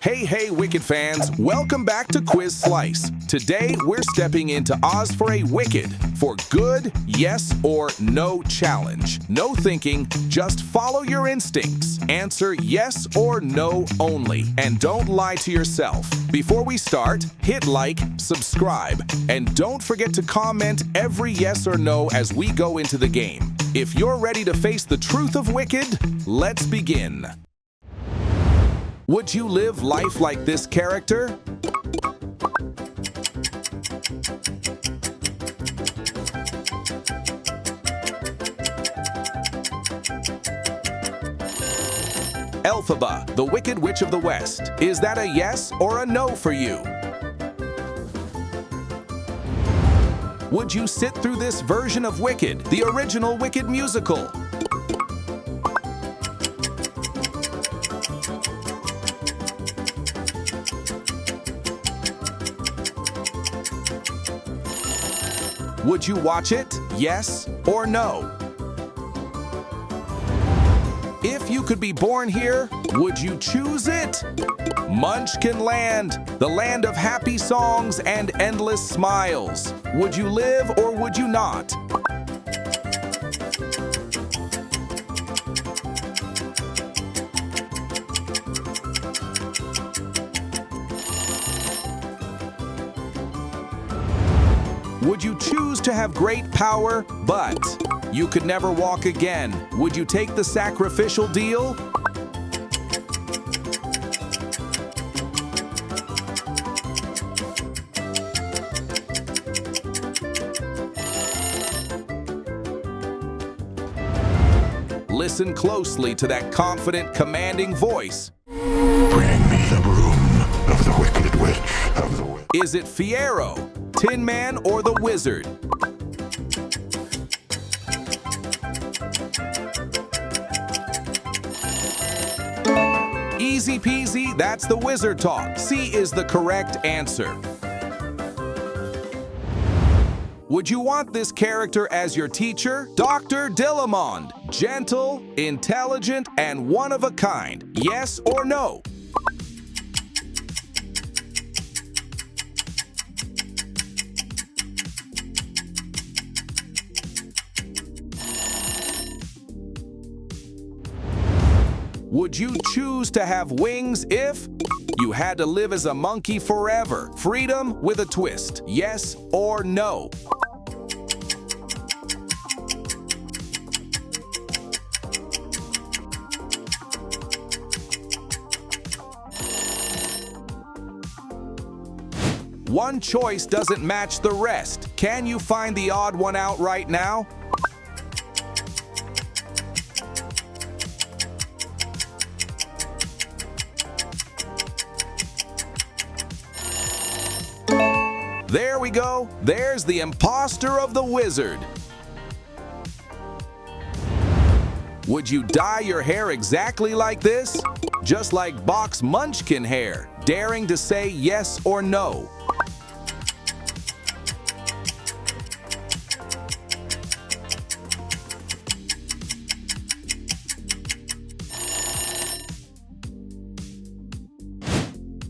Hey, Wicked fans, welcome back to Quiz Slice. Today, we're stepping into Oz for a Wicked, for good, yes or no challenge. No thinking, just follow your instincts. Answer yes or no only, and don't lie to yourself. Before we start, hit like, subscribe, and don't forget to comment every yes or no as we go into the game. If you're ready to face the truth of Wicked, let's begin. Would you live life like this character? Elphaba, the Wicked Witch of the West. Is that a yes or a no for you? Would you sit through this version of Wicked, the original Wicked musical? Would you watch it, yes or no? If you could be born here, would you choose it? Munchkin Land, the land of happy songs and endless smiles. Would you live or would you not? Would you choose to have great power, but you could never walk again? Would you take the sacrificial deal? Listen closely to that confident, commanding voice. Bring me the broom of the Wicked Witch of the West. Is it Fiyero, Tin Man, or the Wizard? Easy peasy, that's the wizard talk. C is the correct answer. Would you want this character as your teacher? Dr. Dillamond, gentle, intelligent, and one of a kind. Yes or no? Would you choose to have wings if you had to live as a monkey forever? Freedom with a twist. Yes or no? One choice doesn't match the rest. Can you find the odd one out right now? There we go. There's the imposter of the wizard. Would you dye your hair exactly like this? Just like Box Munchkin hair, daring to say yes or no?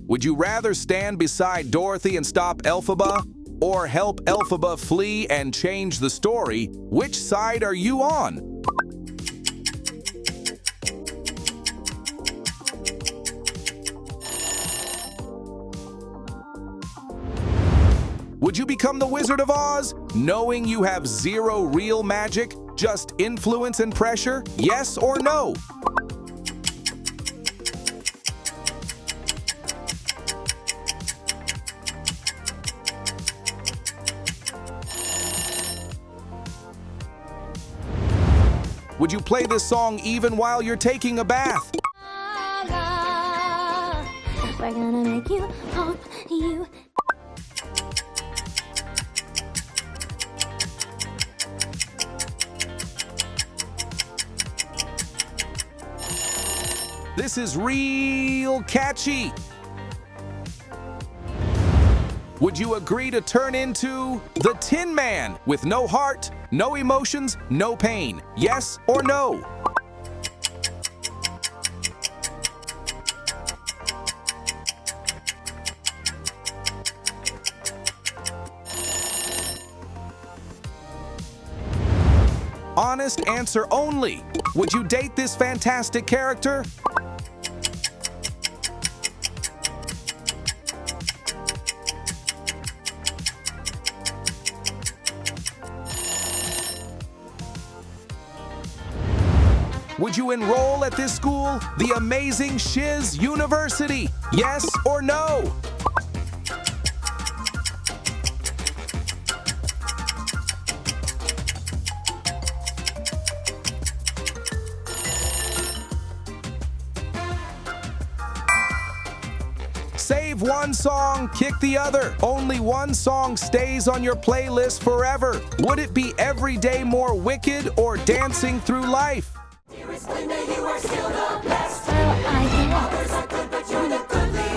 Would you rather stand beside Dorothy and stop Elphaba, or help Elphaba flee and change the story? Which side are you on? Would you become the Wizard of Oz, knowing you have zero real magic, just influence and pressure? Yes or no? Would you play this song even while you're taking a bath? We're gonna make you pop you. This is real catchy. Would you agree to turn into the Tin Man with no heart, no emotions, no pain? Yes or no? honest answer only. Would you date this fantastic character? Would you enroll at this school, the amazing Shiz University? Yes or no? Save one song, kick the other. Only one song stays on your playlist forever. Would it be Every Day More Wicked or Dancing Through Life?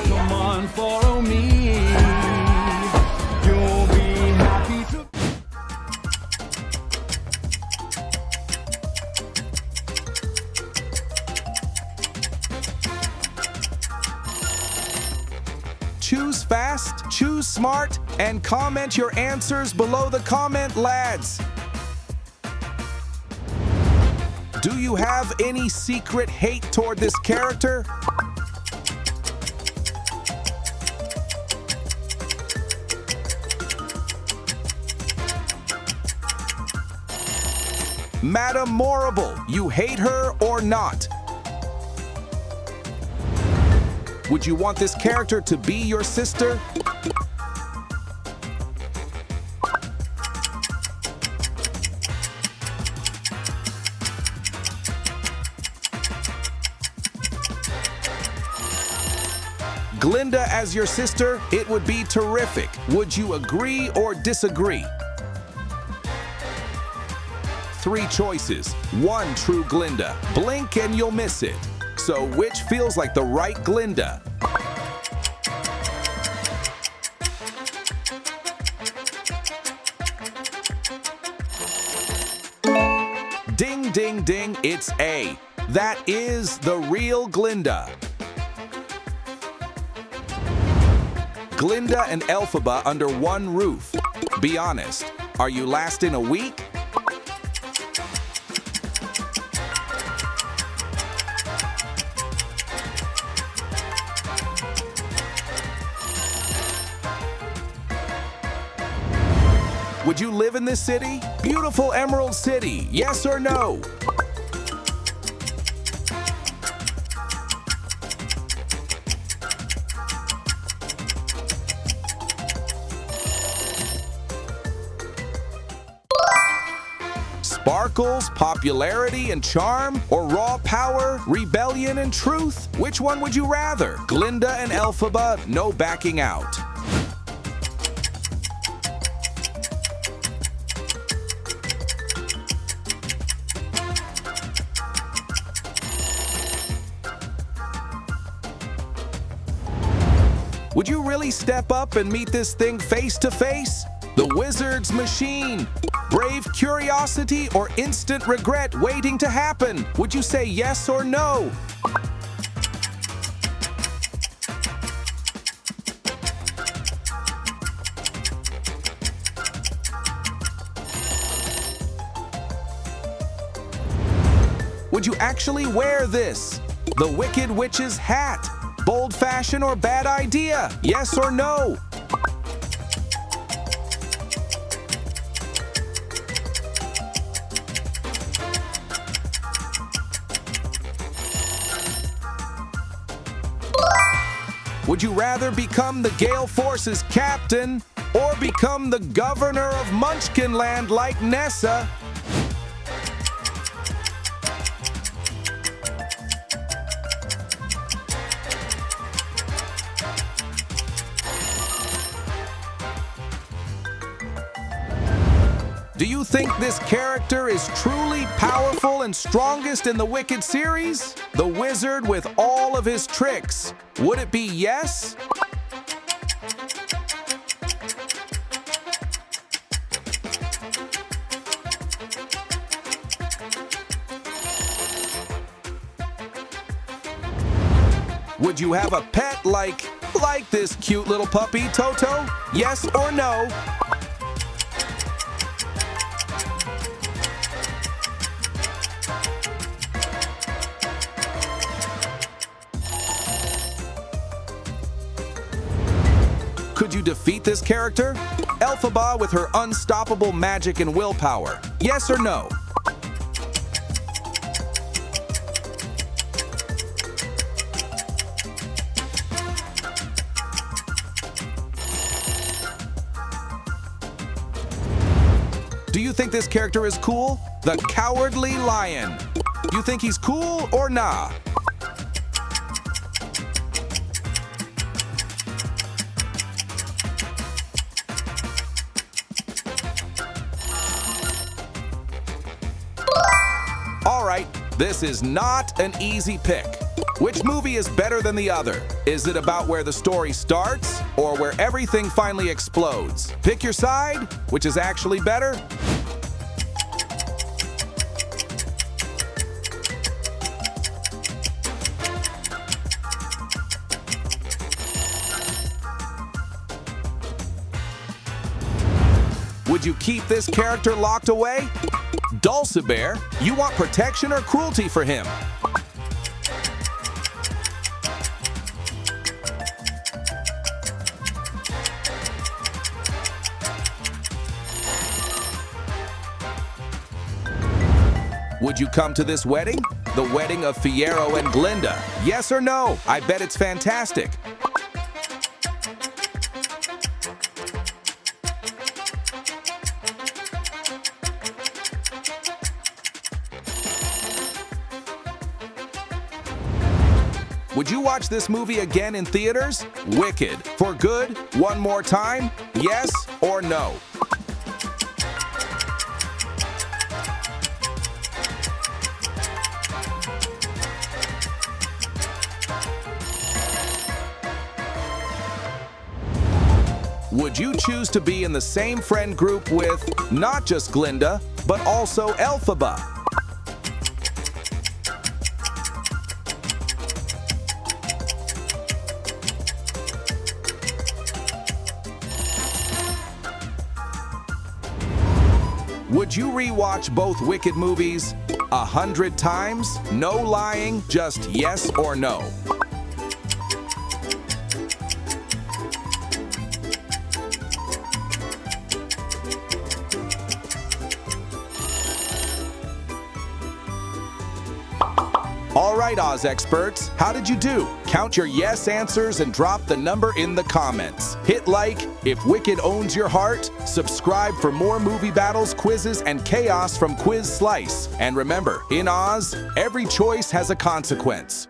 Come on, follow me. You'll be happy to. Choose fast, choose smart, and comment your answers below the comment, lads. Do you have any secret hate toward this character? Madam Morrible, you hate her or not? Would you want this character to be your sister? Glinda as your sister, it would be terrific. Would you agree or disagree? 3 choices, 1 true Glinda. Blink and you'll miss it. So which feels like the right Glinda? Ding, ding, ding, it's A. That is the real Glinda. Glinda and Elphaba under one roof. Be honest, are you lasting a week? Would you live in this city? Beautiful Emerald City, yes or no? Sparkles, popularity, and charm, or raw power, rebellion, and truth? Which one would you rather? Glinda and Elphaba, no backing out. Would you really step up and meet this thing face to face? The wizard's machine. Brave curiosity or instant regret waiting to happen? Would you say yes or no? Would you actually wear this? The Wicked Witch's hat. Bold fashion or bad idea? Yes or no? Would you rather become the Gale Force's captain or become the governor of Munchkinland like Nessa? Do you think this character is truly powerful and strongest in the Wicked series? The wizard with all of his tricks. Would it be yes? Would you have a pet like this cute little puppy, Toto? Yes or no? Could you defeat this character? Elphaba with her unstoppable magic and willpower. Yes or no? Do you think this character is cool? The Cowardly Lion. You think he's cool or nah? All right, this is not an easy pick. Which movie is better than the other? Is it about where the story starts or where everything finally explodes? Pick your side. Which is actually better? Would you keep this character locked away? Dulcibert, you want protection or cruelty for him? Would you come to this wedding? The wedding of Fiyero and Glinda. Yes or no? I bet it's fantastic. Would you watch this movie again in theaters? Wicked. For good? One more time? Yes or no? Would you choose to be in the same friend group with not just Glinda, but also Elphaba? Would you rewatch both Wicked movies 100 times? No lying, just yes or no. All right, Oz experts, how did you do? Count your yes answers and drop the number in the comments. Hit like if Wicked owns your heart, subscribe for more movie battles, quizzes, and chaos from Quiz Slice. And remember, in Oz, every choice has a consequence.